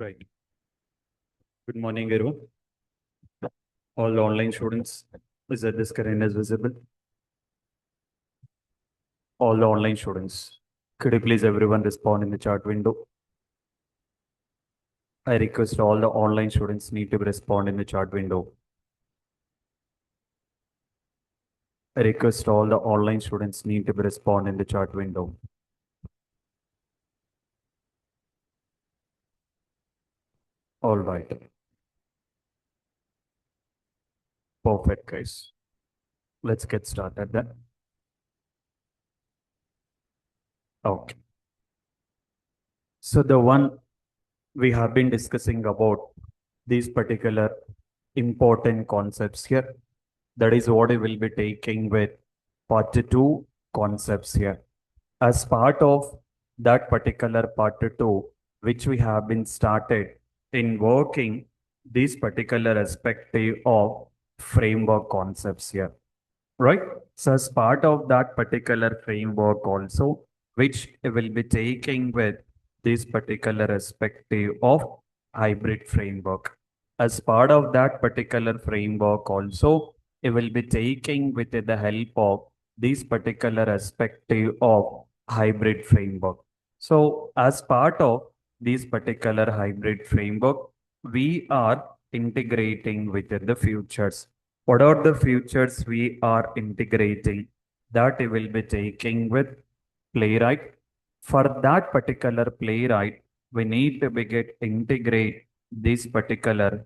Right. Good morning, everyone. All online students, is that the screen is visible? All online students, could you please everyone respond in the chat window? I request all the online students need to respond in the chat window. I request all the online students need to respond in the chat window. All right. Perfect, guys. Let's get started then. Okay. So the one we have been discussing about these particular important concepts here. That is what we will be taking with part 2 concepts here. As part of that particular part 2, which we have been started in working this particular aspect of framework concepts here, right? So as part of that particular framework also, which will be taking with this particular aspect of hybrid framework. As part of that particular framework also, it will be taking with the help of this particular aspect of hybrid framework. So as part of this particular hybrid framework, we are integrating with the futures. What are the features we are integrating that we will be taking with playwright? For that particular playwright, we need to get integrate this particular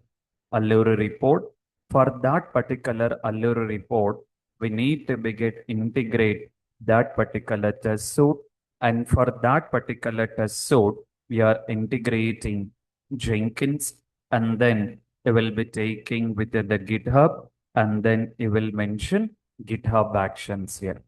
Allure report. For that particular Allure report, we need to get integrate that particular test suite. And for that particular test suite, we are integrating Jenkins, and then we will be taking with the GitHub, and then you will mention GitHub Actions here.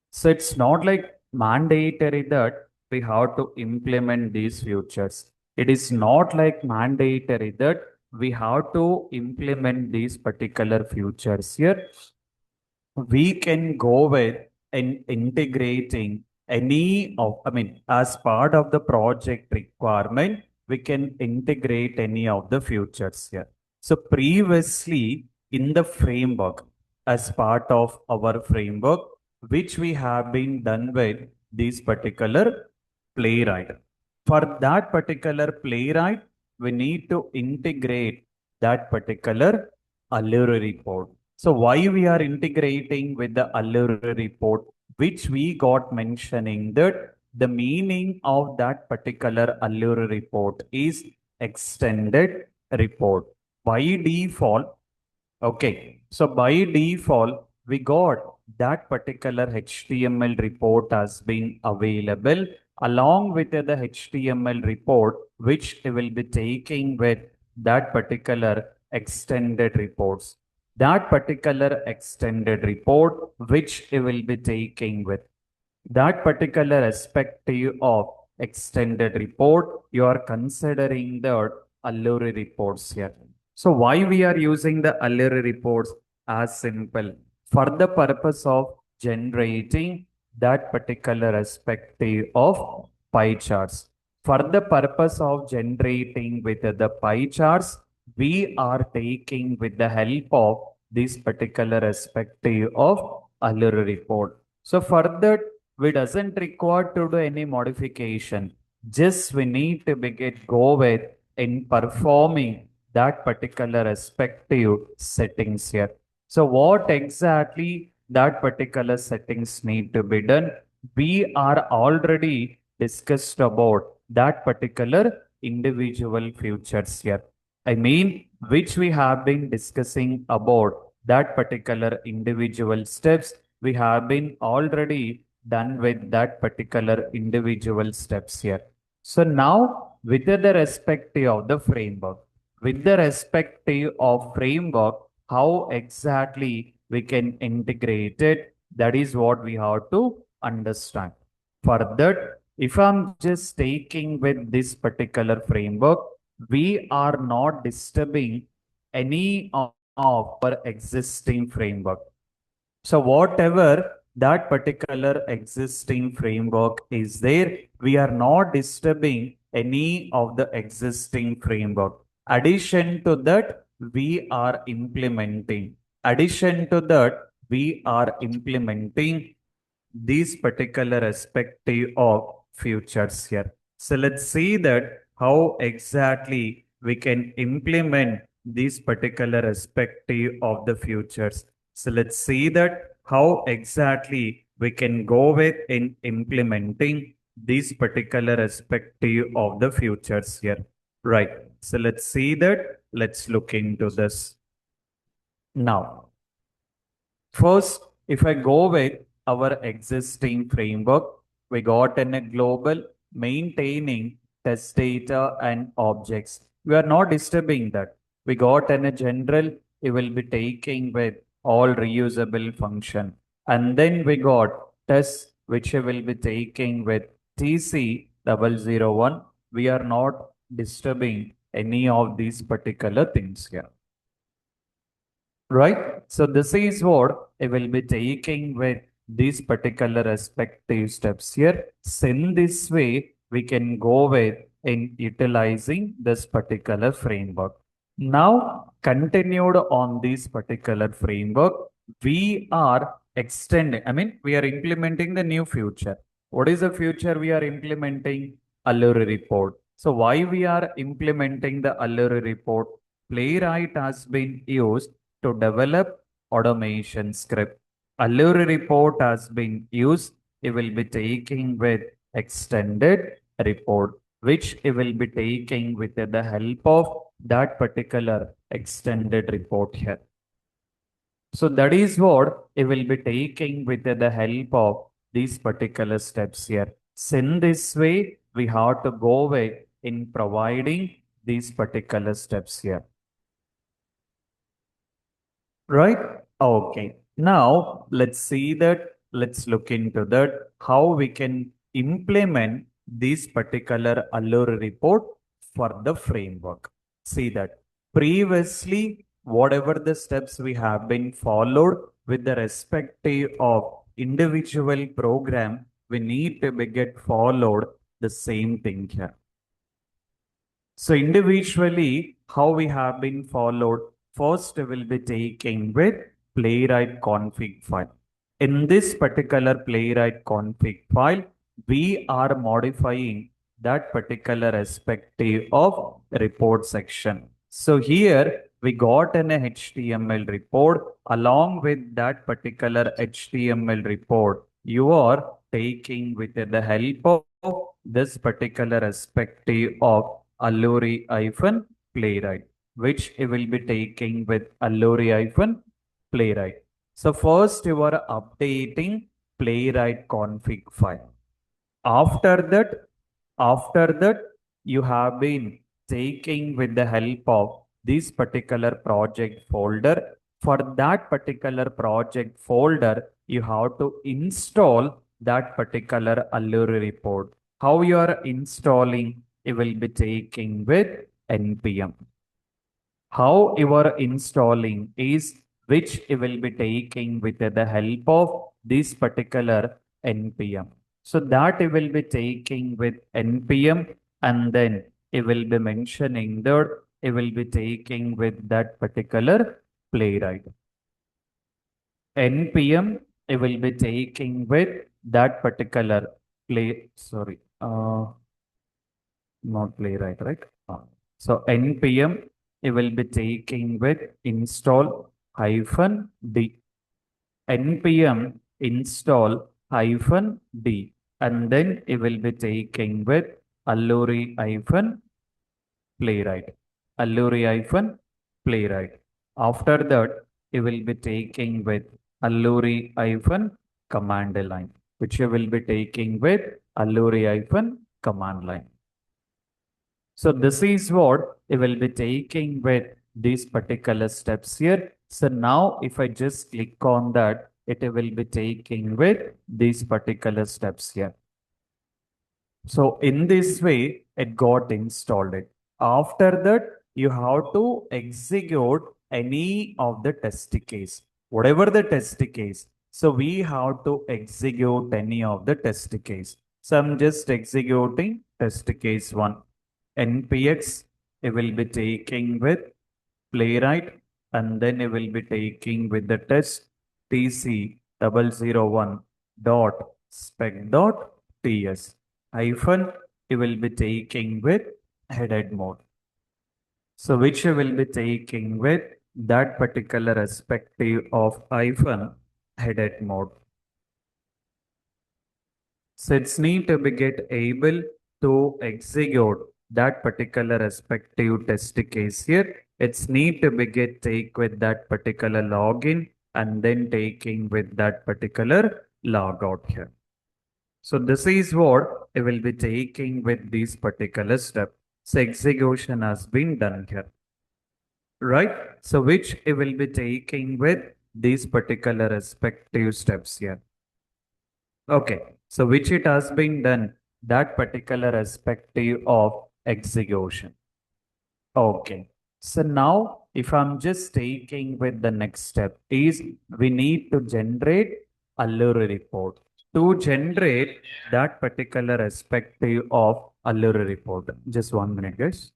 So it's not like mandatory that we have to implement these features. It is not like mandatory that we have to implement these particular features here. We can go with in integrating any of, as part of the project requirement, we can integrate any of the features here. So previously in the framework, as part of our framework, which we have been done with this particular playwright. For that particular playwright, we need to integrate that particular Allure report. So why we are integrating with the Allure report, which we got mentioning that the meaning of that particular Allure report is extended report. By default, okay, so by default, we got that particular HTML report has been available along with the HTML report, which we will be taking with that particular extended reports. That particular extended report, which we will be taking with that particular aspect of extended report, you are considering the Allure reports here. So why we are using the Allure reports as simple? For the purpose of generating that particular aspect of pie charts. For the purpose of generating with the pie charts, we are taking with the help of this particular aspect of Allure report. So for that, we doesn't require to do any modification. Just we need to go with in performing that particular respective settings here. So what exactly that particular settings need to be done? We are already discussed about that particular individual features here. I mean, which we have been discussing about that particular individual steps. We have been already done with that particular individual steps here. So now, with the respective of the framework, with the respective of framework, how exactly we can integrate it, that is what we have to understand. For that, if I'm just taking with this particular framework, we are not disturbing any of our existing framework. So whatever that particular existing framework is there, we are not disturbing any of the existing framework. Addition to that, we are implementing. Addition to that, we are implementing these particular respective of futures here. So let's see that how exactly we can implement these particular respective of the futures. So let's see that how exactly we can go with in implementing these particular respective of the futures here. Right. So let's see that. Let's look into this. Now, first, if I go with our existing framework, we got in a global maintaining test data and objects. We are not disturbing that. We got in a general, it will be taking with all reusable function. And then we got tests which will be taking with TC001. We are not disturbing any of these particular things here. Right? So this is what I will be taking with these particular respective steps here. So in this way, we can go with in utilizing this particular framework. Now, continued on this particular framework, we are extending, we are implementing the new future. What is the future we are implementing? Allure report. So why we are implementing the Allure report? Playwright has been used to develop automation script. Allure report has been used. It will be taking with extended report, which it will be taking with the help of that particular extended report here. So that is what it will be taking with the help of these particular steps here. So in this way, we have to go away in providing these particular steps here. Right? Okay. Now let's see that. Let's look into that. How we can implement this particular Allure report for the framework. See that previously, whatever the steps we have been followed with the respective of individual program, we need to be get followed the same thing here. So individually, how we have been followed, first we will be taking with playwright config file. In this particular playwright config file, we are modifying that particular respective of report section. So here we got an HTML report. Along with that particular HTML report, you are taking with the help of this particular respective of Allure-playwright, which you will be taking with Allure-playwright. So first you are updating playwright config file. After that, you have been taking with the help of this particular project folder. For that particular project folder, you have to install that particular Allure report. How you are installing? You will be taking with npm. How you are installing is which you will be taking with the help of this particular npm. So that you will be taking with npm, and then you will be mentioning that you will be taking with that particular playwright. npm you will be taking with that particular not playwright, right? So npm you will be taking with install hyphen d. npm install hyphen d. And then you will be taking with allure hyphen playwright. Allure hyphen playwright. After that, you will be taking with allure hyphen command line, which you will be taking with allure hyphen command line. So this is what it will be taking with these particular steps here. So now if I just click on that, it will be taking with these particular steps here. So in this way, it got installed. After that, you have to execute any of the test case, whatever the test case. So we have to execute any of the test case. So I'm just executing test case 1. NPX, it will be taking with playwright, and then it will be taking with the test TC001 dot spec dot TS hyphen, it will be taking with headed mode. So which you will be taking with that particular respective of hyphen headed mode. So it's need to be get able to execute that particular respective test case here. It's need to be get take with that particular login and then taking with that particular logout here. So this is what it will be taking with this particular step. So execution has been done here, right? So which it will be taking with these particular respective steps here. Okay, so which it has been done, that particular respective of execution. Okay, so now if I'm just taking with the next step is we need to generate Allure report. To generate that particular respective of Allure report. Just 1 minute, guys.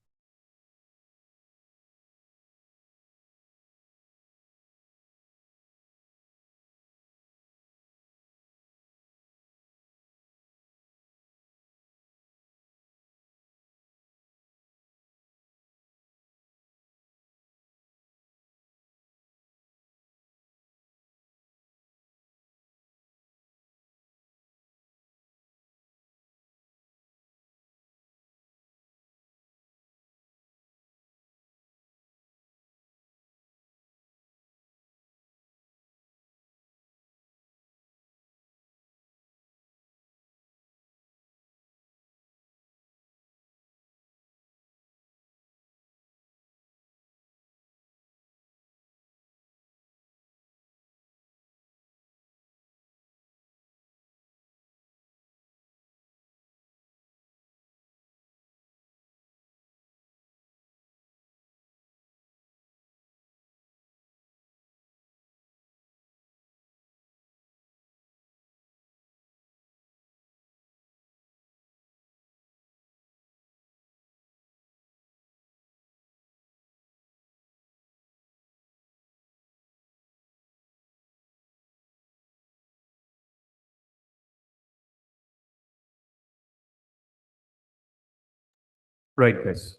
Right, guys.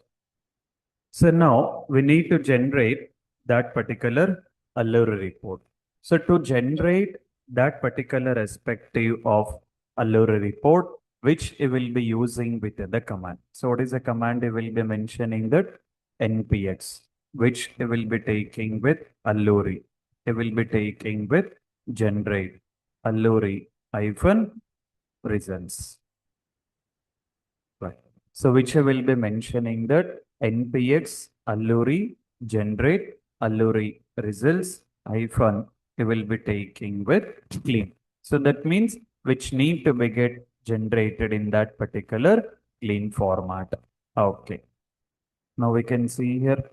So now we need to generate that particular Allure report. So to generate that particular respective of Allure report, which it will be using with the command. So what is the command? It will be mentioning that npx, which it will be taking with Allure. It will be taking with generate Allure hyphen results. Right. So which I will be mentioning that npx Allure generate Allure results hyphen it will be taking with clean. So that means which need to be get generated in that particular clean format. Okay. Now we can see here.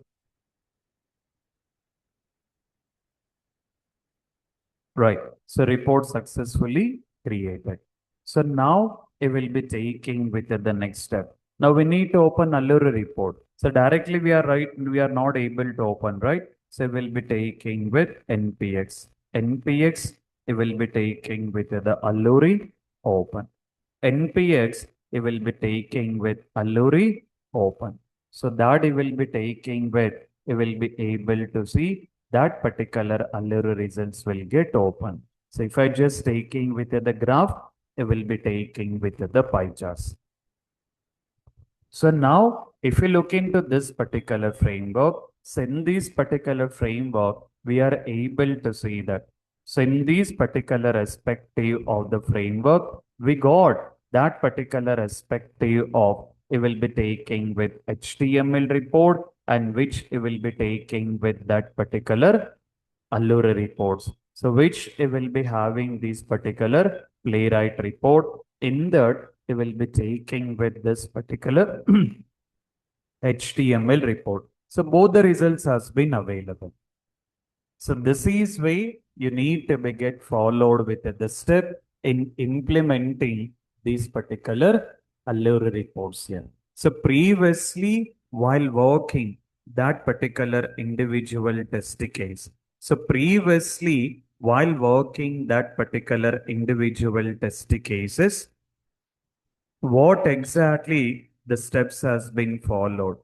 Right. So report successfully created. So now it will be taking with the next step. Now we need to open Allure report. So directly we are not able to open, right? So we'll be taking with npx. npx it will be taking with the Allure open. npx it will be taking with Allure open. So that it will be taking with, it will be able to see that particular Allure results will get open. So if I just taking with the graph, it will be taking with the pie charts. So now if you look into this particular framework, so in this particular framework, we are able to see that. So in this particular respective of the framework, we got that particular respective of it will be taking with HTML report and which it will be taking with that particular Allure reports. So which it will be having this particular playwright report. In that it will be taking with this particular HTML report. So both the results has been available. So this is way you need to be get followed with the step in implementing this particular Allure reports here. So previously, while working that particular individual test case, so previously, while working that particular individual test cases, what exactly the steps has been followed?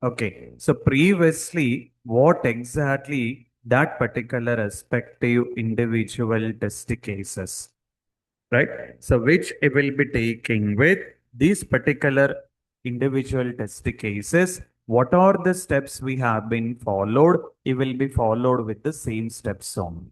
Okay, so previously, what exactly that particular respective individual test cases, right? So which it will be taking with these particular individual test cases. What are the steps we have been followed? It will be followed with the same steps only.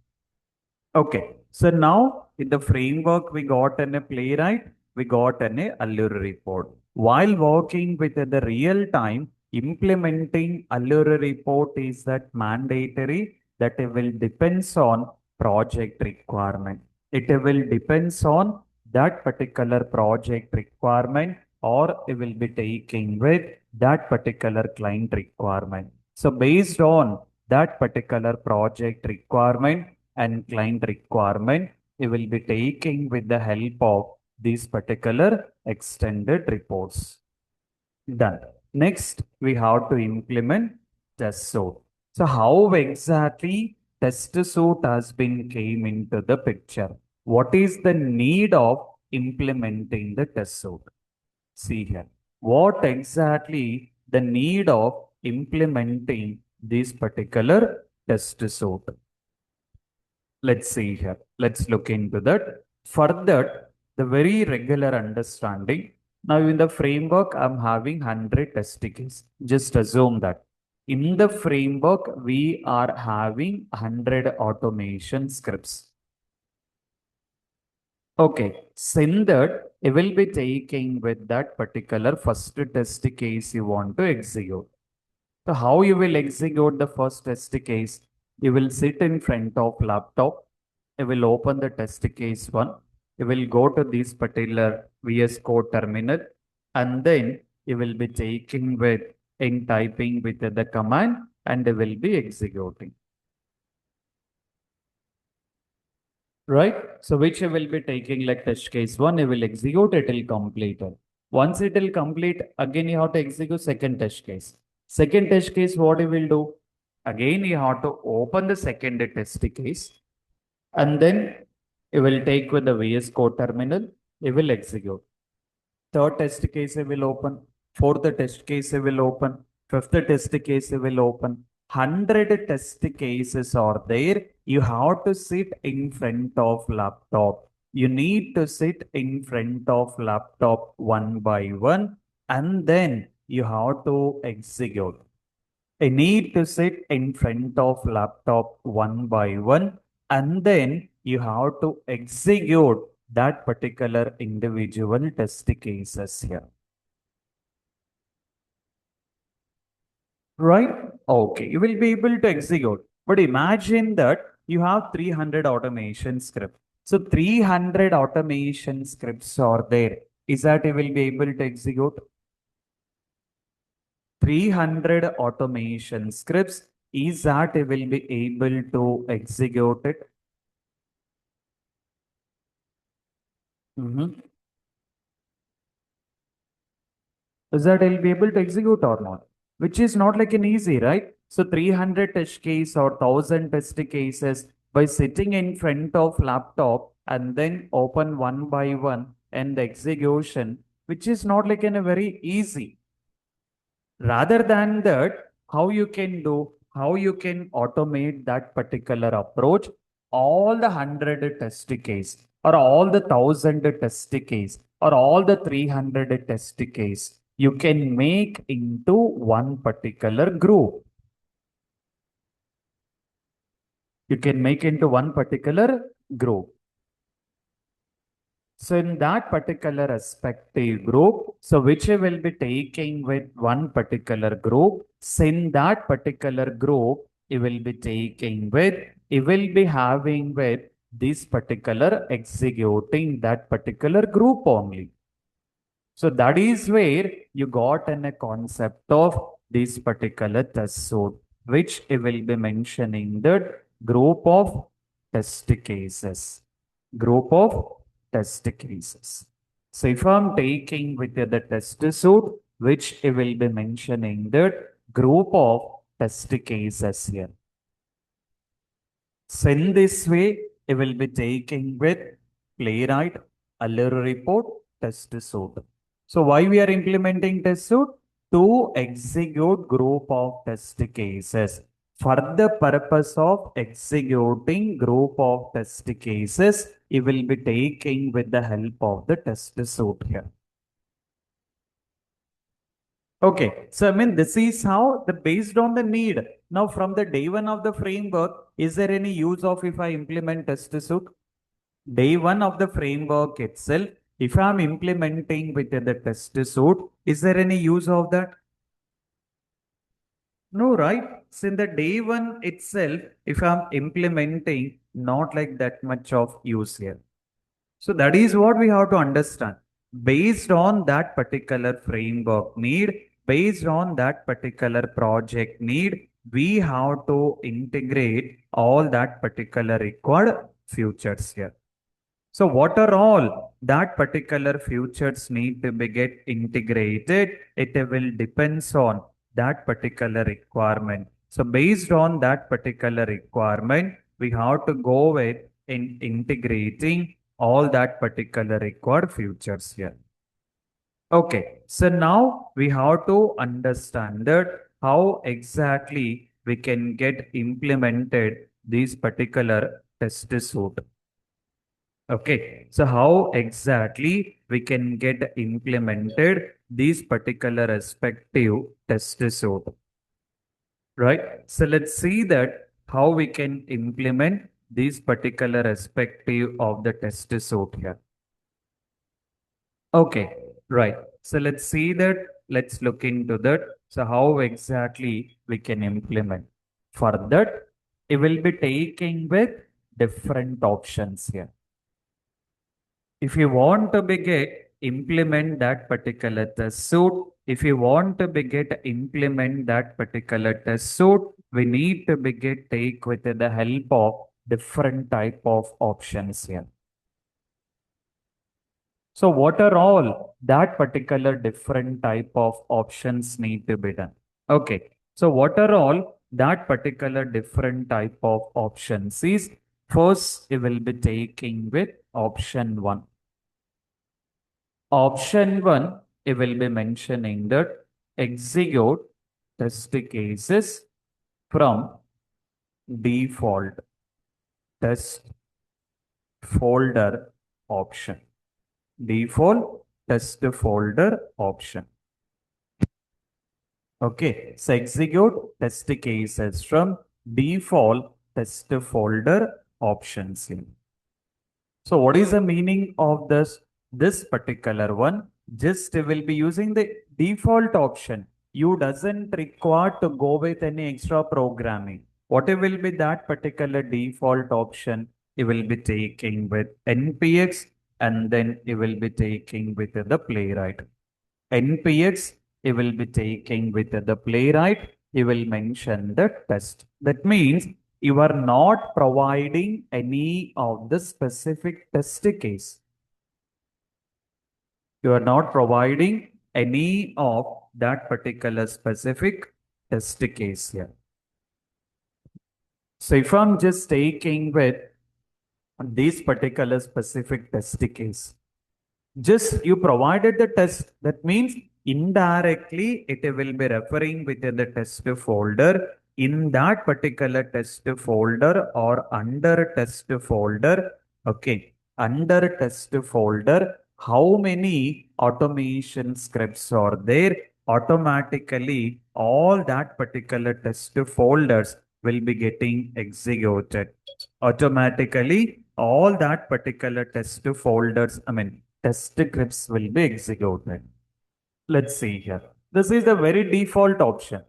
Okay, so now in the framework we got an a playwright, we got an a Allure report. While working with the real time, implementing Allure report is that mandatory that it will depends on project requirement. It will depends on that particular project requirement or it will be taking with that particular client requirement. So based on that particular project requirement, and client requirement, we will be taking with the help of these particular extended reports. Done. Next, we have to implement test suite. So how exactly test suite has been came into the picture? What is the need of implementing the test suite? See here. What exactly the need of implementing this particular test suite? Let's see here. Let's look into that. For that, the very regular understanding. Now, in the framework, I'm having 100 test cases. Just assume that. In the framework, we are having 100 automation scripts. Okay, send that it will be taking with that particular first test case you want to execute. So how you will execute the first test case? You will sit in front of laptop. You will open the test case one. You will go to this particular VS Code terminal, and then you will be taking with in typing with the command, and they will be executing. Right? So which you will be taking like test case one, you will execute, it will complete it. Once it will complete, again you have to execute second test case. Second test case, what you will do? Again, you have to open the second test case and then you will take with the VS Code terminal, you will execute. Third test case will open. Fourth test case will open. Fifth test case will open. 100 test cases are there. You have to sit in front of laptop. You need to sit in front of laptop one by one and then you have to execute. I need to sit in front of laptop one by one and then you have to execute that particular individual test cases here. Right? Okay, you will be able to execute. But imagine that you have 300 automation scripts. So 300 automation scripts are there. Is that you will be able to execute? 300 automation scripts. Is that you will be able to execute it? Mhm. Is that I'll be able to execute or not? Which is not like an easy, right? So 300 test case or 1000 test cases by sitting in front of laptop and then open one by one and the execution, which is not like in a very easy. Rather than that, how you can automate that particular approach, all the 100 test case or all the 1000 test case or all the 300 test case, you can make into one particular group. You can make into one particular group. So in that particular respective group, so which you will be taking with one particular group, so in that particular group, you will be taking with, you will be having with this particular executing that particular group only. So that is where you got in a concept of this particular test suite, which I will be mentioning that group of test cases. Group of test cases. So if I'm taking with the test suite, which I will be mentioning that group of test cases here. So in this way, I will be taking with playwright, Allure report, test suite. So why we are implementing test suite? To execute group of test cases. For the purpose of executing group of test cases, you will be taking with the help of the test suite here. Okay, so I mean, this is how the based on the need. Now, from the day one of the framework, is there any use of if I implement test suite? Day one of the framework itself, if I'm implementing with the test suite, is there any use of that? No, right? So in the day one itself, if I'm implementing, not like that much of use here. So that is what we have to understand. Based on that particular framework need, based on that particular project need, we have to integrate all that particular required features here. So what are all that particular features need to be get integrated? It will depends on that particular requirement. So based on that particular requirement, we have to go with in integrating all that particular required features here. Okay, so now we have to understand that how exactly we can get implemented these particular test suite. Okay, so how exactly we can get implemented these particular respective test suite, right? So let's see that how we can implement these particular respective of the test suite here. Okay, right. So let's see that. Let's look into that. So how exactly we can implement. For that, it will be taking with different options here. If you want to begin implement that particular test suite, if you want to begin implement that particular test suite, we need to begin take with the help of different type of options here. So what are all that particular different type of options need to be done? Okay. So what are all that particular different type of options is first it will be taking with option one. Option 1, it will be mentioning that execute test cases from default test folder option. Default test folder option. Okay, so execute test cases from default test folder options. So what is the meaning of this? This particular one just will be using the default option. You doesn't require to go with any extra programming. What it will be that particular default option, it will be taking with NPX and then it will be taking with the playwright. NPX, it will be taking with the playwright, you will mention the test. That means you are not providing any of the specific test case. You are not providing any of that particular specific test case here. So if I'm just taking with this particular specific test case, just you provided the test. That means indirectly it will be referring within the test folder. In that particular test folder or under test folder, okay, under test folder, how many automation scripts are there? Automatically, all that particular test folders will be getting executed. Automatically, all that particular test folders, test scripts will be executed. Let's see here. This is the very default option.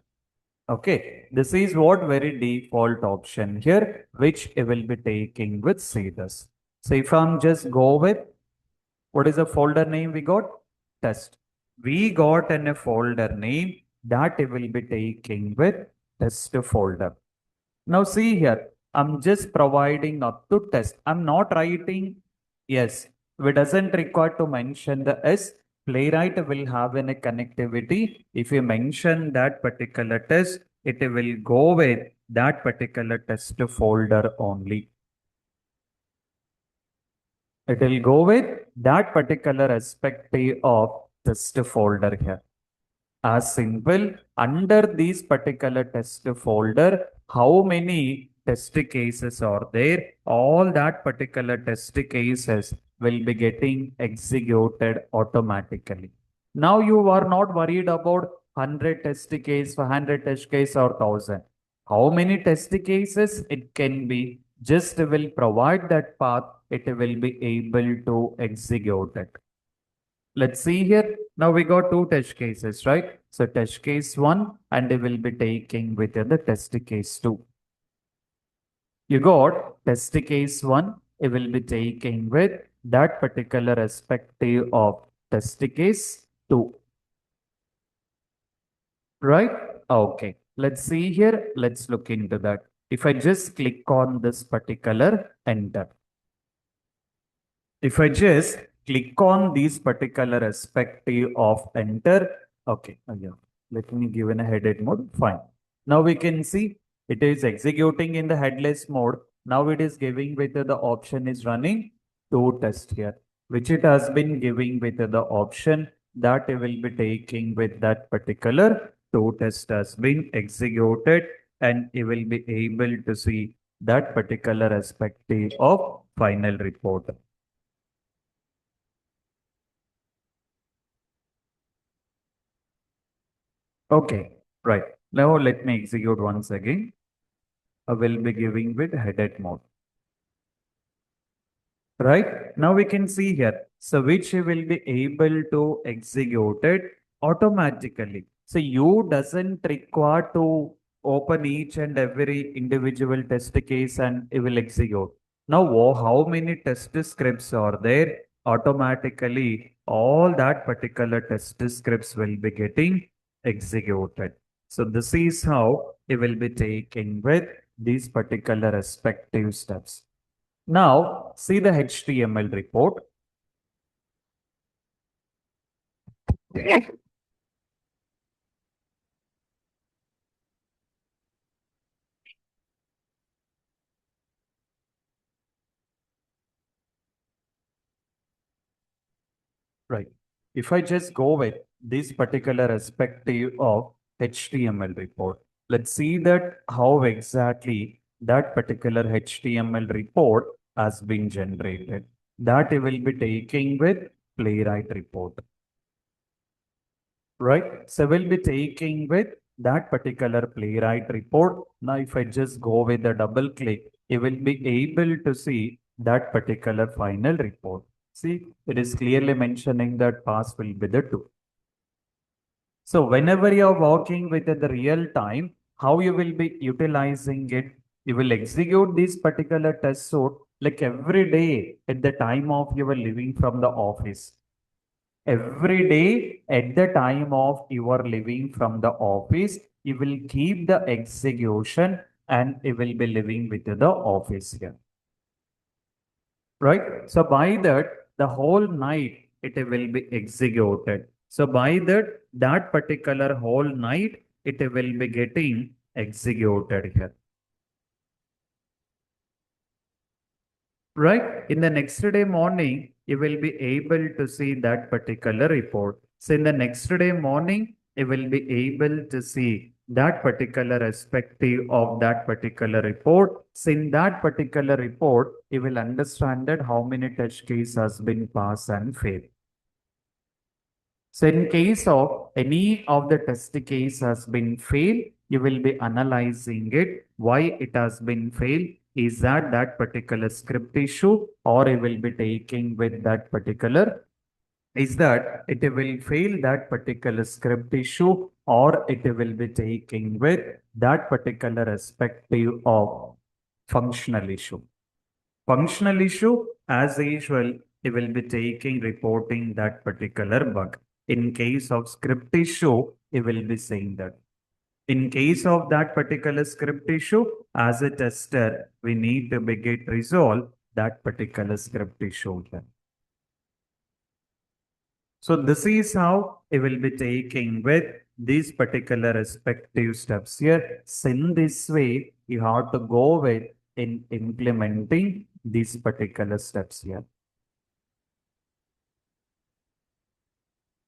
Okay, this is what very default option here, which I will be taking with this. So if I'm just go with, what is the folder name we got? Test. We got in a folder name that I will be taking with test folder. Now see here, I'm just providing up to test. I'm not writing, yes, We doesn't require to mention the S. Playwright will have a connectivity. If you mention that particular test, it will go with that particular test folder only. It will go with that particular respective of test folder here. As simple, under these particular test folder, how many test cases are there? All that particular test cases will be getting executed automatically. Now you are not worried about 100 test case, 100 test case or 1000. How many test cases it can be? Just will provide that path, it will be able to execute it. Let's see here. Now we got two test cases, right? So test case one, and we will be taking with the test case two. You got test case one, it will be taking with that particular respective of test case two, right? Okay. Let's see here. Let's look into that. If I just click on this particular enter. If I just click on these particular respective of enter, okay, yeah, let me give in a headed mode, fine. Now we can see it is executing in the headless mode. Now it is giving with the option is running to test here, which it has been giving with the option that it will be taking with that particular to test has been executed, and you will be able to see that particular respective of final report. Okay, right. Now let me execute once again. I will be giving with headed mode. Right? Now we can see here. So which will be able to execute it automatically. So you doesn't require to open each and every individual test case and it will execute. Now how many test scripts are there? Automatically all that particular test scripts will be getting executed. So this is how it will be taken with these particular respective steps. Now, see the HTML report. Right. If I just go with this particular perspective of HTML report, let's see that how exactly that particular HTML report has been generated. That it will be taking with Playwright report. Right? So we'll be taking with that particular Playwright report. Now, if I just go with a double click, you will be able to see that particular final report. See, it is clearly mentioning that pass will be the 2. So whenever you are working with the real time, how you will be utilizing it, you will execute this particular test suite like every day at the time of your leaving from the office. Every day at the time of your leaving from the office, you will keep the execution and you will be living with the office here. Right? So by that, the whole night it will be executed. So by that, that particular whole night, it will be getting executed here. Right? In the next day morning, you will be able to see that particular report. So in the next day morning, you will be able to see that particular perspective of that particular report. So in that particular report, you will understand that how many touch case has been passed and failed. So in case of any of the test case has been failed, you will be analyzing it, why it has been failed. Is that particular script issue, or you will be taking with that particular, is that it will fail that particular script issue, or it will be taking with that particular respective of functional issue. Functional issue, as usual, it will be taking reporting that particular bug. In case of script issue, it will be saying that. In case of that particular script issue, as a tester, we need to be get resolve that particular script issue. So this is how it will be taking with these particular respective steps here. So in this way, you have to go with in implementing these particular steps here.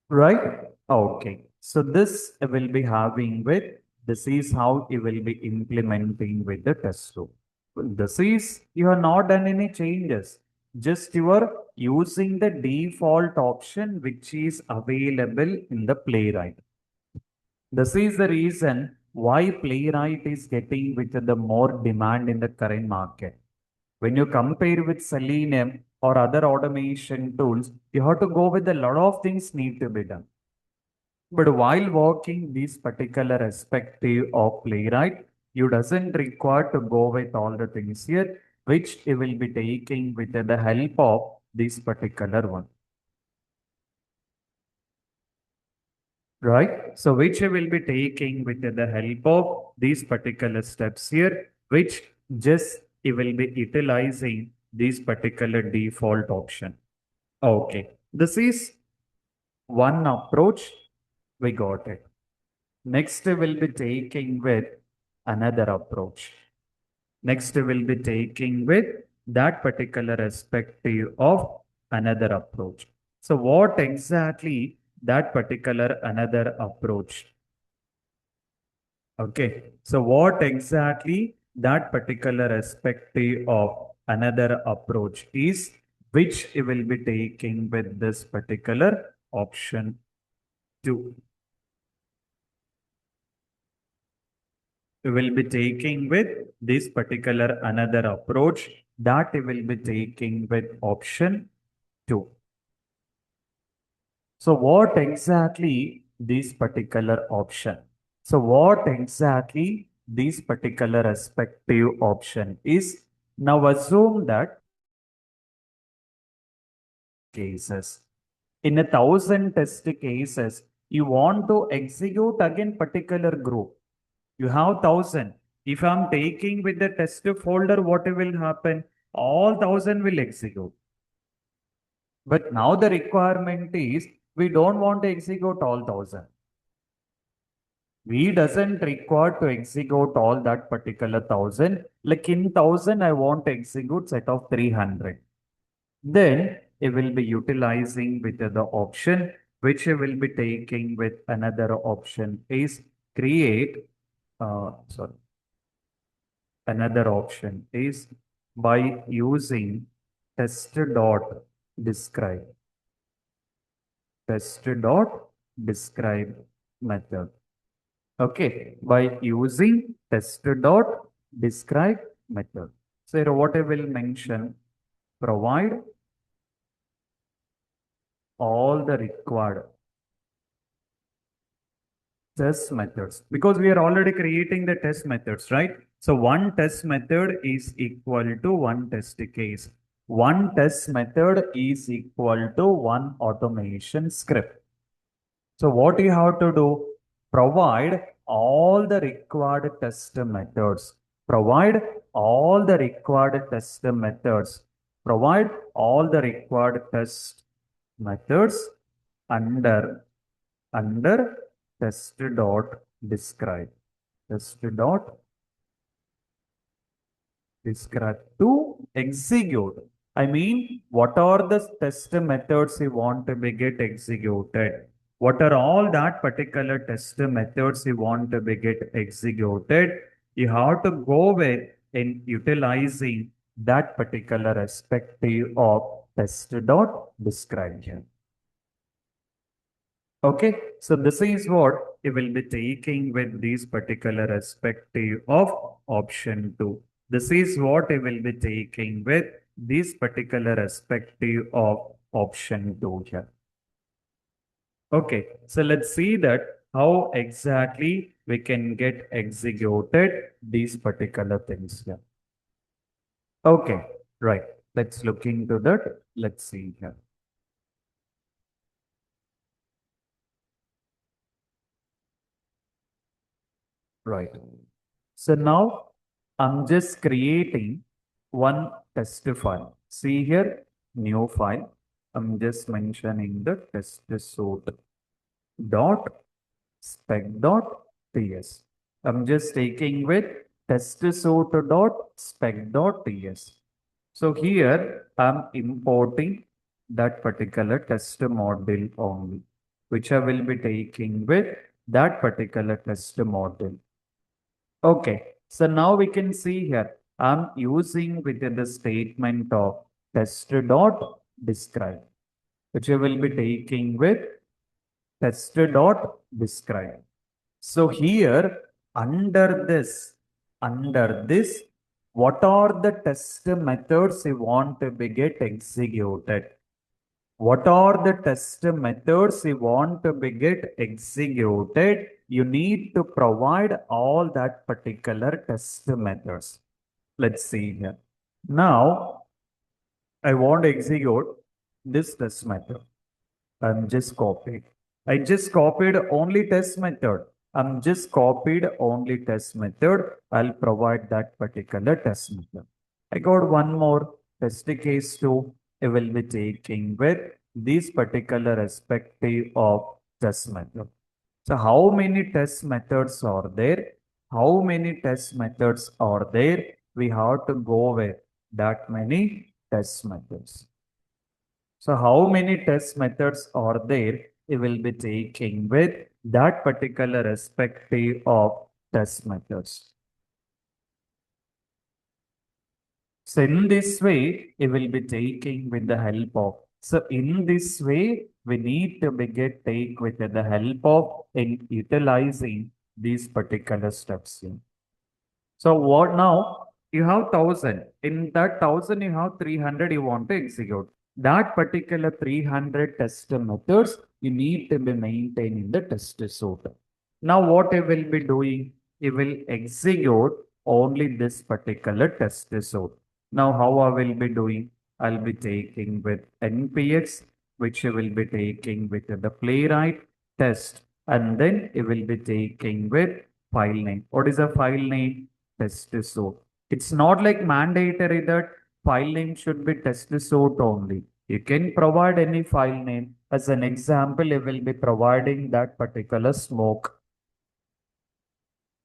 Right? Okay. So this will be having with this is how you will be implementing with the test loop. This is you have not done any changes. Just you are using the default option which is available in the playwright. This is the reason why playwright is getting with the more demand in the current market. When you compare with Selenium or other automation tools, you have to go with a lot of things need to be done. But while working this particular perspective of playwright, you doesn't require to go with all the things here, which you will be taking with the help of this particular one. Right? So which you will be taking with the help of these particular steps here, which just you will be utilizing this particular default option. Okay. This is one approach. We got it. Next, we'll be taking with another approach. Next, we'll be taking with that particular perspective of another approach. So, what exactly that particular another approach? Okay. So, what exactly that particular perspective of another approach is, which you will be taking with this particular option 2. We will be taking with this particular another approach that we will be taking with option 2. So what exactly this particular option? So what exactly this particular respective option is? Now assume that cases. In 1,000 test cases, you want to execute again particular group. You have 1,000. If I'm taking with the test folder, what will happen? All 1,000 will execute. But now the requirement is we don't want to execute all 1,000. We doesn't require to execute all that particular 1,000. Like in 1,000, I want to execute set of 300. Then it will be utilizing with the option which I will be taking with another option is create sorry, another option is by using test.describe test.describe method. Okay, by using test.describe method. So here what I will mention, provide all the required test methods because we are already creating the test methods, right? So one test method is equal to one test case. One test method is equal to one automation script. So what you have to do, provide all the required test methods. Provide all the required test methods. Provide all the required test methods under test.describe. Test.describe to execute. I mean, what are the test methods you want to be get executed? What are all that particular test methods you want to be get executed? You have to go with in utilizing that particular respective of test.describe here. Okay, so this is what you will be taking with this particular respective of option 2. This is what you will be taking with this particular respective of option 2 here. Okay, so let's see that how exactly we can get executed these particular things here. Okay, right. Let's look into that. Let's see here. Right. So now I'm just creating one test file. See here, new file. I'm just mentioning the test suite dot spec dot ts. I'm just taking with test suite dot spec dot ts. So here I'm importing that particular test module only, which I will be taking with that particular test module. Okay, so now we can see here, I'm using within the statement of test dot describe, which I will be taking with test dot describe. So here under this, what are the test methods you want to be get executed? What are the test methods you want to be get executed? You need to provide all that particular test methods. Let's see here. Now I want to execute this test method. I'm just copied. I just copied only test method. I'm just copied only test method. I'll provide that particular test method. I got one more test case too. I will be taking with this particular respective of test method. So how many test methods are there? How many test methods are there? We have to go with that many test methods. So how many test methods are there? You will be taking with that particular respective of test methods. So in this way, you will be taking with the help of. So in this way, we need to be get take with the help of in utilizing these particular steps here. So what now? You have 1000. In that 1000, you have 300 you want to execute. That particular 300 test methods you need to be maintained in the test suite. Now what you will be doing? You will execute only this particular test suite. Now how I will be doing? I'll be taking with npx, which you will be taking with the playwright test, and then you will be taking with file name. What is a file name? Test suite. It's not like mandatory that file name should be test suite only. You can provide any file name. As an example, you will be providing that particular smoke,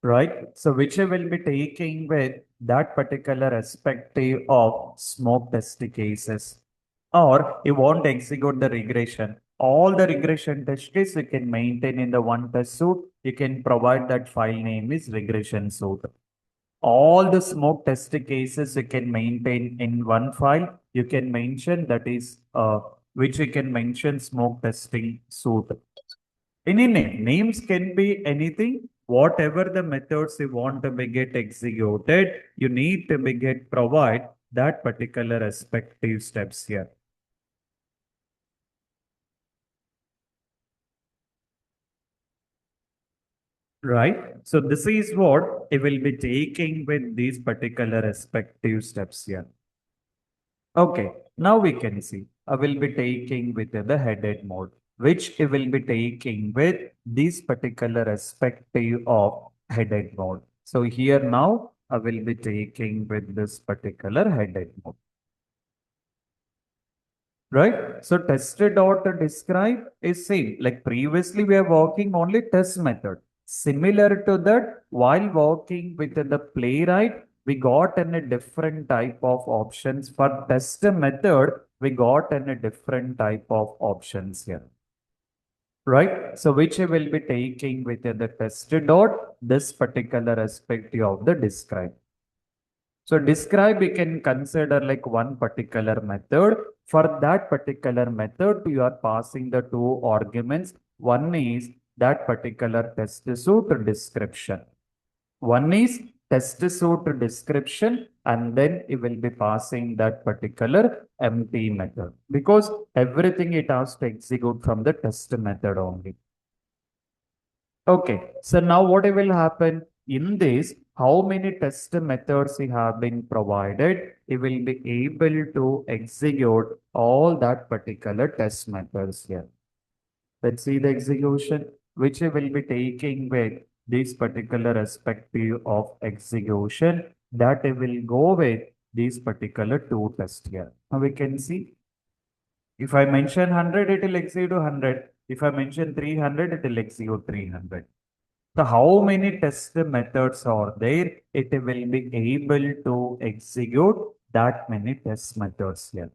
right? So which you will be taking with that particular respective of smoke test cases. Or you want to execute the regression. All the regression test case you can maintain in the one test suite. You can provide that file name is regression suite. All the smoke test cases you can maintain in one file. You can mention that is which you can mention smoke testing suite. Any name. Names can be anything. Whatever the methods you want to be get executed, you need to be get provide that particular respective steps here. Right? So this is what it will be taking with these particular respective steps here. Okay, now we can see. I will be taking with the headed mode, which it will be taking with this particular respective of headed mode. So here now I will be taking with this particular headed mode. Right? So tested dot describe is same. Like previously we are working only test method. Similar to that, while working with the playwright, we got a different type of options. For test method, we got a different type of options here. Right? So which I will be taking with the test dot this particular aspect of the describe. So describe we can consider like one particular method. For that particular method, you are passing the two arguments. One is that particular test suite description. One is test suite description, and then you will be passing that particular empty method because everything it has to execute from the test method only. Okay, so now what will happen in this, how many test methods you have been provided, you will be able to execute all that particular test methods here. Let's see the execution, which you will be taking with this particular respective of execution that it will go with these particular two tests here. Now we can see If I mention 100, it will execute 100. If I mention 300, it will execute 300. So how many test methods are there? It will be able to execute that many test methods here.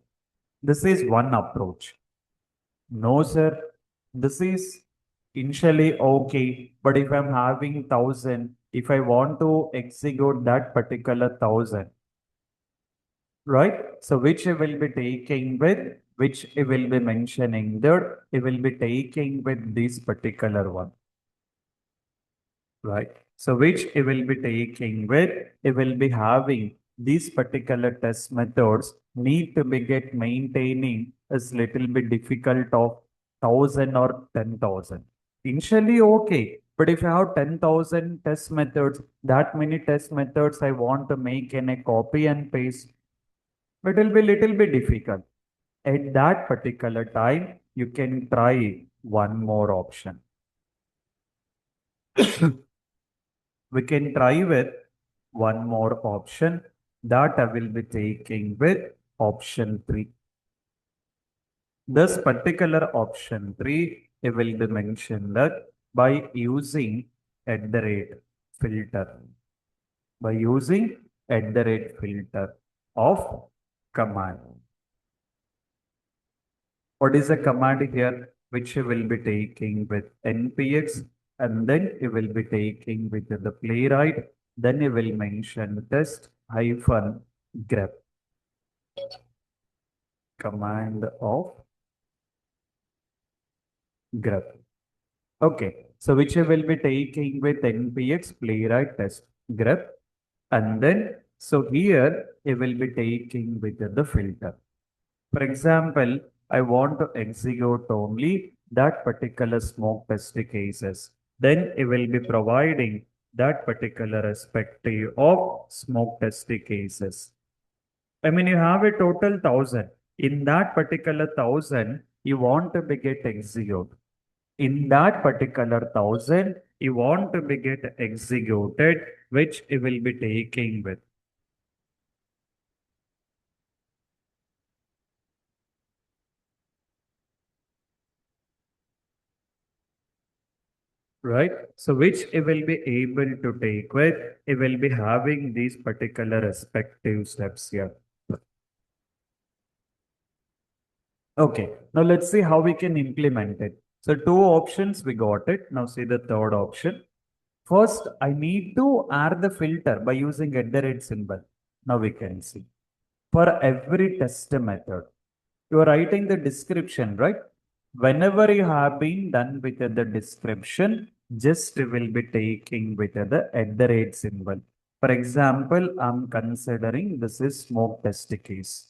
This is one approach. No, sir. This is initially okay, but if I'm having 1,000, if I want to execute that particular 1,000, right? So which it will be taking with, which it will be mentioning that it will be taking with this particular one, right? So which it will be taking with, it will be having these particular test methods need to be get maintaining is little bit difficult of 1,000 or 10,000. Initially okay, but if you have 10,000 test methods, that many test methods I want to make in a copy and paste, it will be little bit difficult. At that particular time, you can try one more option. We can try with one more option that I will be taking with option 3. This particular option 3, it will be mentioned that by using at the rate filter, by using at the rate filter of command. What is the command here? Which you will be taking with npx, and then you will be taking with the playwright. Then you will mention test hyphen grep, command of grep. Okay, so which you will be taking with npx playwright test grep, and then so here you will be taking with the filter. For example, I want to execute only that particular smoke test cases. Then it will be providing that particular respective of smoke test cases. I mean, you have a total 1,000. In that particular 1,000, you want to be get execute. In that particular 1,000, you want to be get executed, which it will be taking with. Right? So which it will be able to take with, it will be having these particular respective steps here. Okay, now let's see how we can implement it. So two options, we got it. Now see the third option. First, I need to add the filter by using at the rate symbol. Now we can see. For every test method, you are writing the description, right? Whenever you have been done with the description, just will be taking with the at the rate symbol. For example, I'm considering this is smoke test case.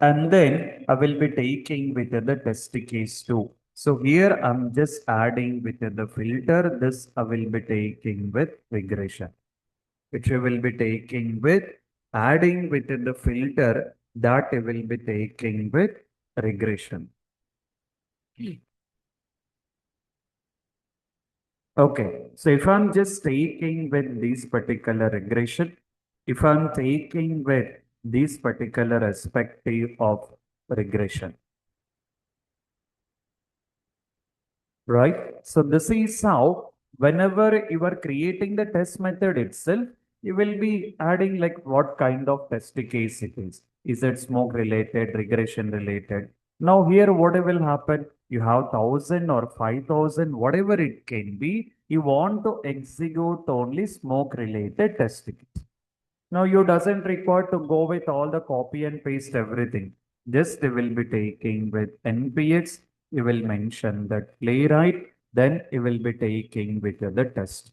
And then I will be taking with the test case too. So here I'm just adding with the filter. This I will be taking with regression, which we will be taking with adding with the filter that we will be taking with regression. Okay, so if I'm just taking with this particular regression, if I'm taking with this particular perspective of regression, right? So this is how whenever you are creating the test method itself, you will be adding like what kind of test case it is. Is it smoke related, regression related? Now here what will happen? You have 1,000 or 5,000, whatever it can be. You want to execute only smoke related test case. Now you doesn't require to go with all the copy and paste everything. Just you will be taking with npx, you will mention that playwright, then you will be taking with the test.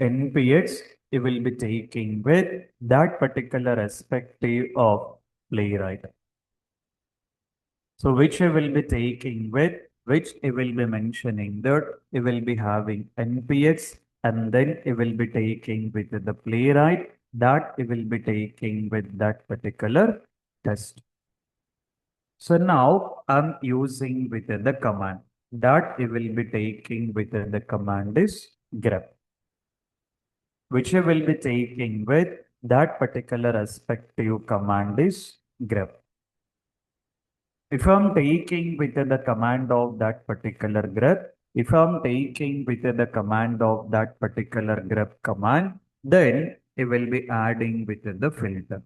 npx, you will be taking with that particular perspective of playwright. So which you will be taking with, which you will be mentioning that you will be having npx, and then you will be taking with the playwright that you will be taking with that particular test. So now I'm using with the command that you will be taking with the command is grep, which you will be taking with that particular respective command is grep. If I'm taking with the command of that particular grep, if I'm taking with the command of that particular grep command, then it will be adding with the filter.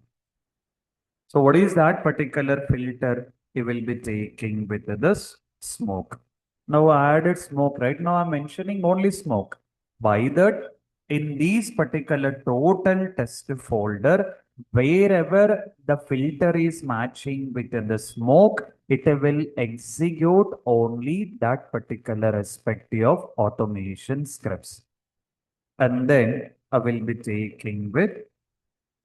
So what is that particular filter? You will be taking with this smoke. Now I added smoke. Right now I'm mentioning only smoke. By that, in these particular total test folder, wherever the filter is matching with the smoke, it will execute only that particular aspect of automation scripts. And then I will be taking with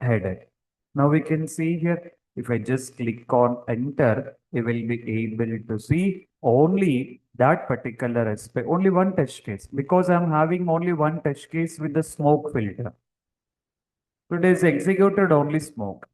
headed. Now we can see here, if I just click on enter, we will be able to see only that particular aspect, only one test case, because I'm having only one test case with the smoke filter. So it is executed only smoke.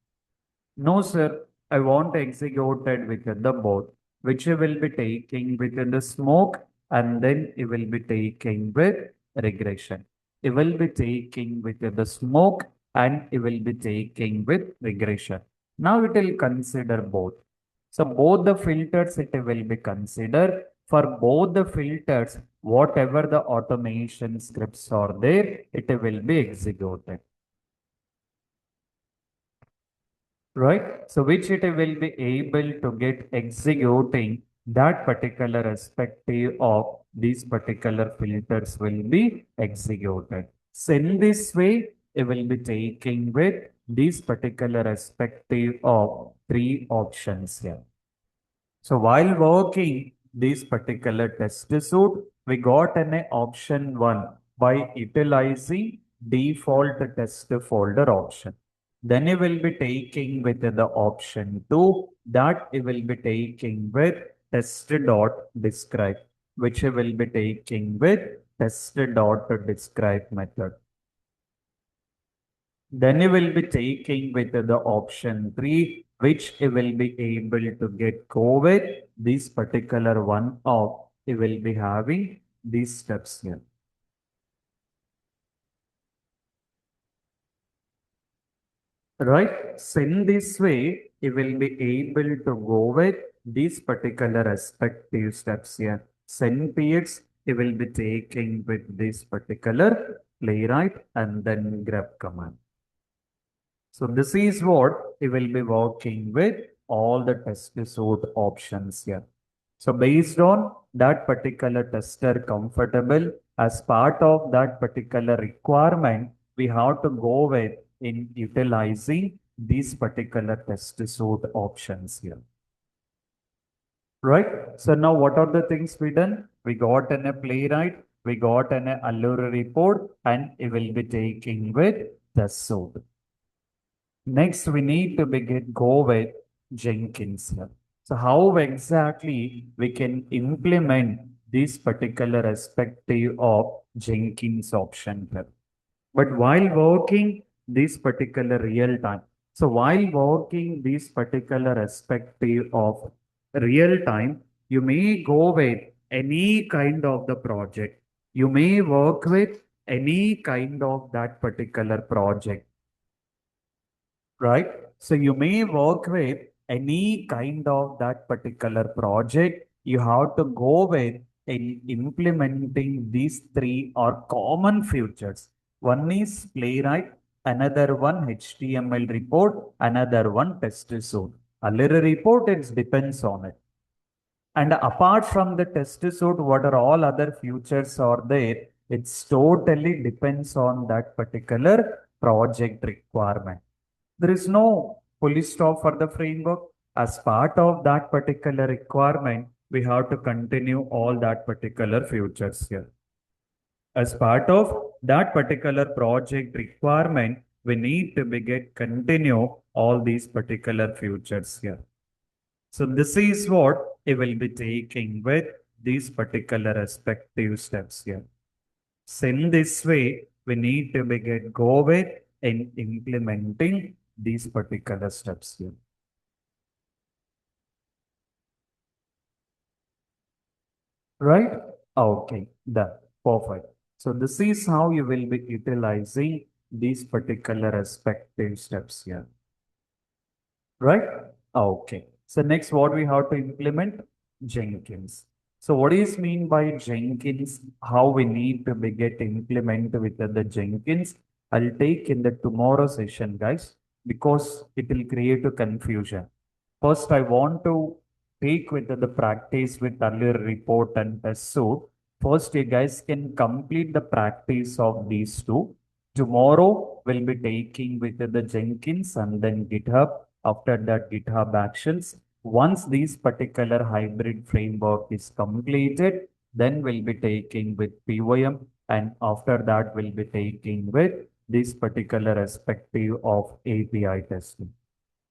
No, sir, I want executed within the both, which you will be taking within the smoke and then you will be taking with regression. You will be taking within the smoke and you will be taking with regression. Now it will consider both. So both the filters it will be considered. For both the filters, whatever the automation scripts are there, it will be executed. Right? So which it will be able to get executing that particular perspective of these particular filters will be executed. So in this way, it will be taking with this particular perspective of three options here. So while working this particular test suite, we got an option one by utilizing default test folder option. Then you will be taking with the option two that you will be taking with test.describe, which you will be taking with test.describe method. Then you will be taking with the option 3, which you will be able to get go with this particular one of you will be having these steps here. Right? So in this way, you will be able to go with these particular respective steps here. Send periods, you will be taking with this particular playwright and then grab command. So this is what we will be working with all the test suite options here. So based on that particular tester comfortable as part of that particular requirement, we have to go with in utilizing these particular test suite options here. Right? So now what are the things we done? We got an a playwright, we got an Allure report, and we will be taking with the suite. Next, we need to begin go with Jenkins here. So how exactly we can implement this particular perspective of Jenkins option here. But while working this particular real time, so while working this particular perspective of real time, you may go with any kind of the project. You may work with any kind of that particular project, right? So you may work with any kind of that particular project. You have to go with in implementing these three or common features. One is playwright, another one HTML report, another one test suite. A little report, it depends on it. And apart from the test suite, what are all other features are there? It's totally depends on that particular project requirement. There is no fully stop for the framework. As part of that particular requirement, we have to continue all that particular features here. As part of that particular project requirement, we need to begin continue all these particular features here. So this is what we will be taking with these particular respective steps here. So in this way, we need to begin go with in implementing these particular steps here. Right? Okay, done. Perfect. So this is how you will be utilizing these particular respective steps here. Right? Okay. So next, what we have to implement? Jenkins. So what is mean by Jenkins? How we need to be get implement with the Jenkins? I'll take in the tomorrow session, guys, because it will create a confusion. First, I want to take with the practice with Allure report and test suite. First, you guys can complete the practice of these two. Tomorrow, we'll be taking with the Jenkins and then GitHub. After that, GitHub Actions. Once this particular hybrid framework is completed, then we'll be taking with PYM, and after that, we'll be taking with this particular respective of API testing.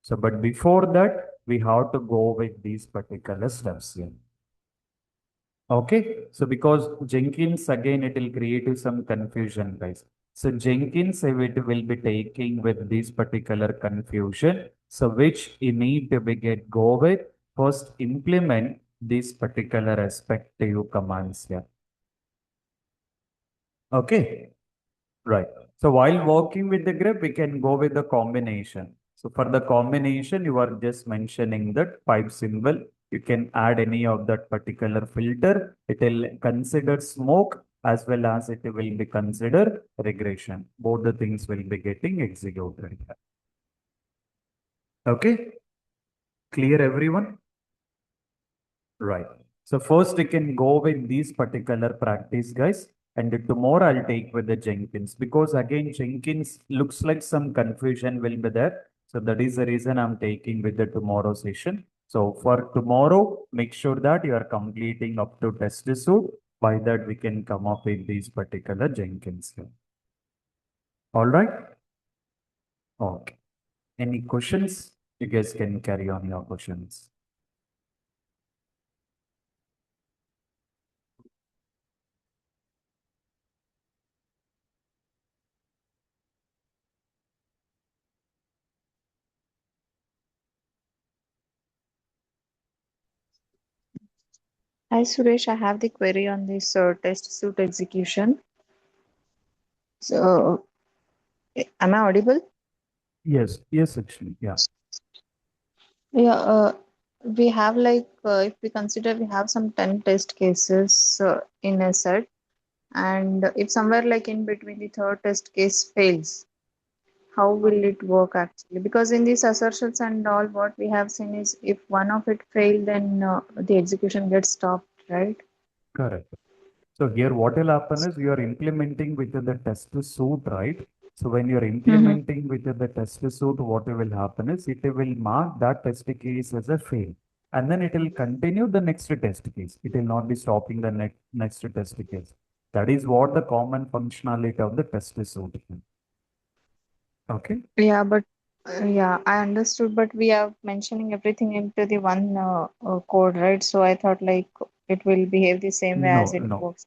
So, but before that, we have to go with these particular steps here. Okay, so because Jenkins again it will create you some confusion, guys. So Jenkins it will be taking with this particular confusion. So which you need to be get go with first implement these particular respective commands here. Okay. Right. So while working with the grep, we can go with the combination. So for the combination, you are just mentioning that pipe symbol. You can add any of that particular filter. It will consider smoke as well as it will be consider regression. Both the things will be getting executed. Okay. Clear everyone? Right. So first you can go with these particular practice, guys. And tomorrow I'll take with the Jenkins because again Jenkins looks like some confusion will be there. So that is the reason I'm taking with the tomorrow session. So for tomorrow, make sure that you are completing up to test suite. By that we can come up with these particular Jenkins here. All right. Okay. Any questions? You guys can carry on your questions. Hi Suresh, I have the query on this test suite execution. So, am I audible? Yes. Yes, actually. Yeah. Yeah, we have if we consider we have some 10 test cases in a set, and if somewhere like in between the third test case fails, how will it work actually? Because in these assertions and all, what we have seen is if one of it failed, then the execution gets stopped, right? Correct. So here what will happen is you are implementing with the test suite, right? So when you're Mm-hmm. implementing with the test suite, what will happen is it will mark that test case as a fail. And then it will continue the next test case. It will not be stopping the next test case. That is what the common functionality of the test suite is. Okay. Yeah, but yeah, I understood, but we are mentioning everything into the one code, right? So I thought like it will behave the same way as No, it no. works.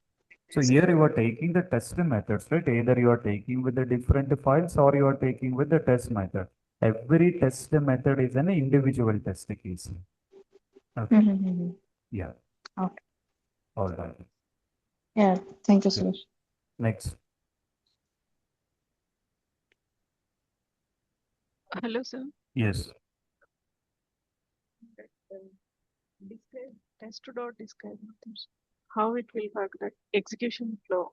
So here you are taking the test methods, right? Either you are taking with the different files or you are taking with the test method. Every test method is an individual test case. Okay. Mm-hmm. Yeah. Okay. All right. Yeah. Thank you, Yeah. Suresh. Next. Hello, sir. Yes. That, describe describe methods. How it will work, that execution flow.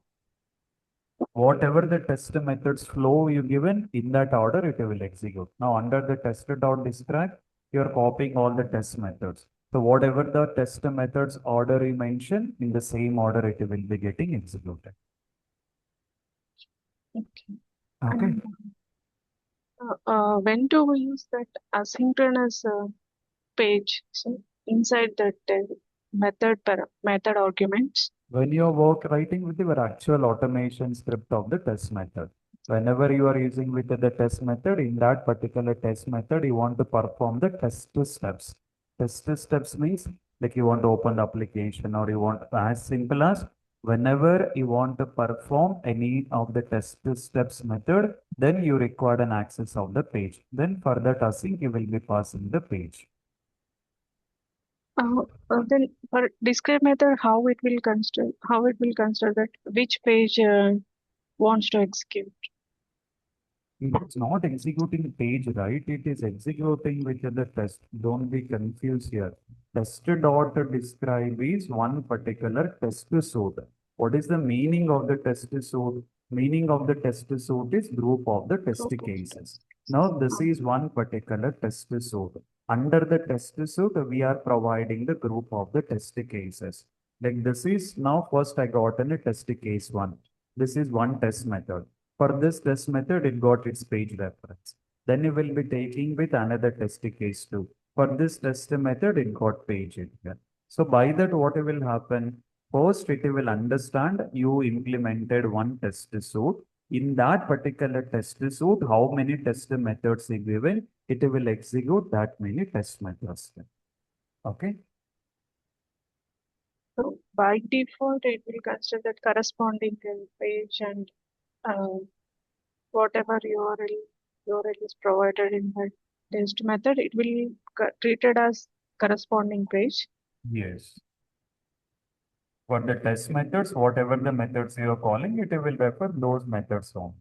Whatever the test methods flow you given in that order, it will execute. Now under the test dot describe, you are copying all the test methods. So whatever the test methods order you mention, in the same order it will be getting executed. Okay. Okay. And when do we use that asynchronous page? So inside that method arguments. When you work writing with your actual automation script of the test method, whenever you are using with the test method, in that particular test method, you want to perform the test steps. Test steps means like you want to open the application or you want as simple as whenever you want to perform any of the test steps method, then you require an access of the page. Then for that async, you will be passing the page. Then for describe method, how it will consider that which page wants to execute. It's not executing page, right? It is executing with the test. Don't be confused here. Test dot describe is one particular test suite. What is the meaning of the test suite? Meaning of the test suite is group of the test Group of cases. tests. Now this is one particular test suite. Under the test suite, we are providing the group of the test cases. Like this is now first I got in a test case one. This is one test method. For this test method, it got its page reference. Then you will be taking with another test case too. For this test method, it got page here. So by that, what will happen? First, it will understand you implemented one test suite. In that particular test suite, how many test methods are given, it will execute that many test methods. Okay. So by default, it will consider that corresponding page and uh, whatever URL is provided in that test method, it will treated as corresponding page. Yes. For the test methods, whatever the methods you are calling, it will refer those methods on.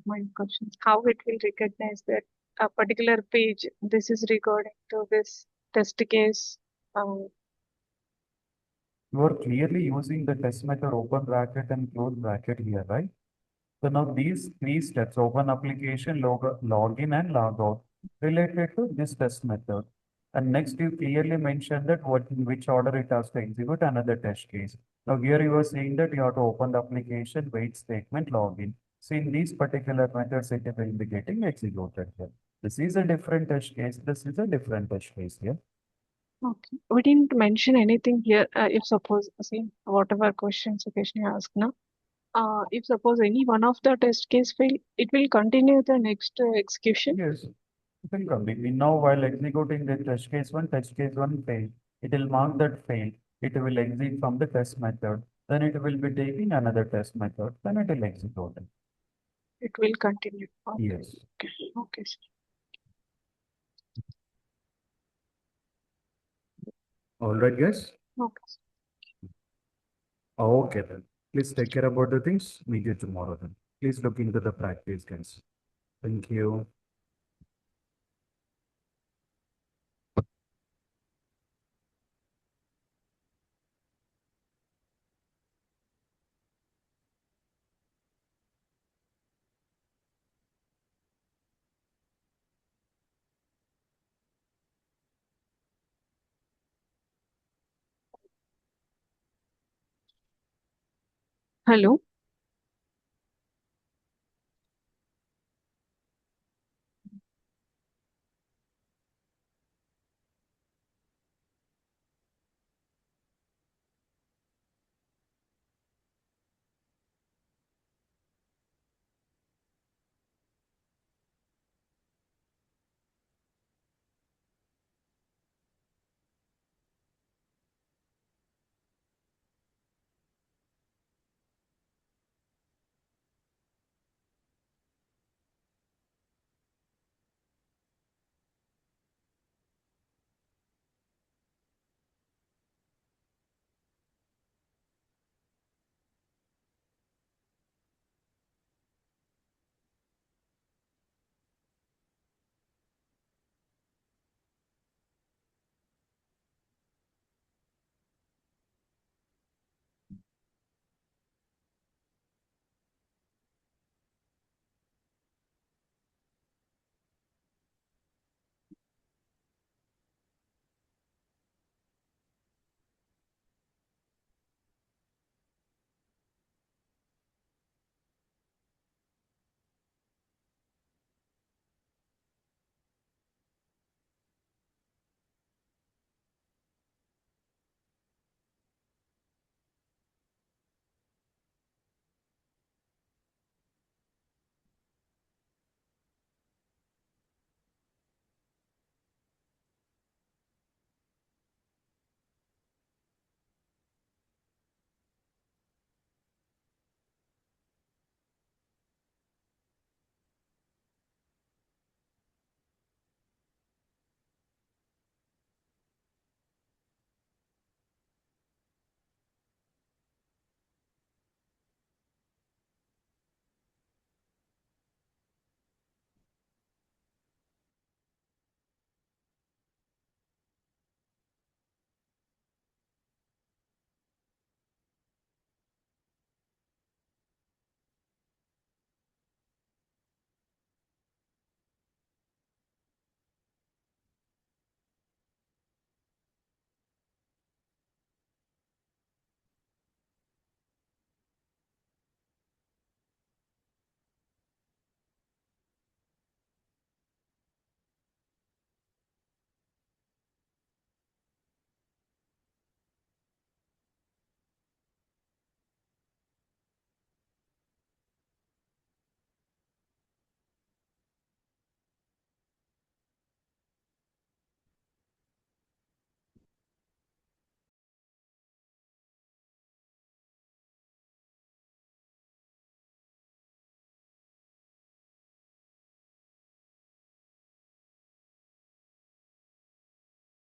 My question is how it will recognize that a particular page, this is regarding to this test case. You are clearly using the test method open bracket and close bracket here, right? So now these three steps, open application, login and logout, related to this test method. And next you clearly mentioned that what in which order it has to execute another test case. Now here you are saying that you have to open the application, wait statement, login. So in these particular methods, it will be getting executed here. This is a different test case. This is a different test case here. Okay. We didn't mention anything here. If suppose, see, whatever questions occasionally asked now, if suppose any one of the test case fail, it will continue the next execution. Yes, it will completely. Now, while executing the test case one failed. It will mark that failed. It will exit from the test method. Then it will be taking another test method. Then it will execute it. It will continue. Okay. Yes. Okay. Okay, sir. All right, guys. Okay, sir. Okay, then. Please take care about the things. Meet you tomorrow then. Please look into the practice, guys. Thank you. Hello.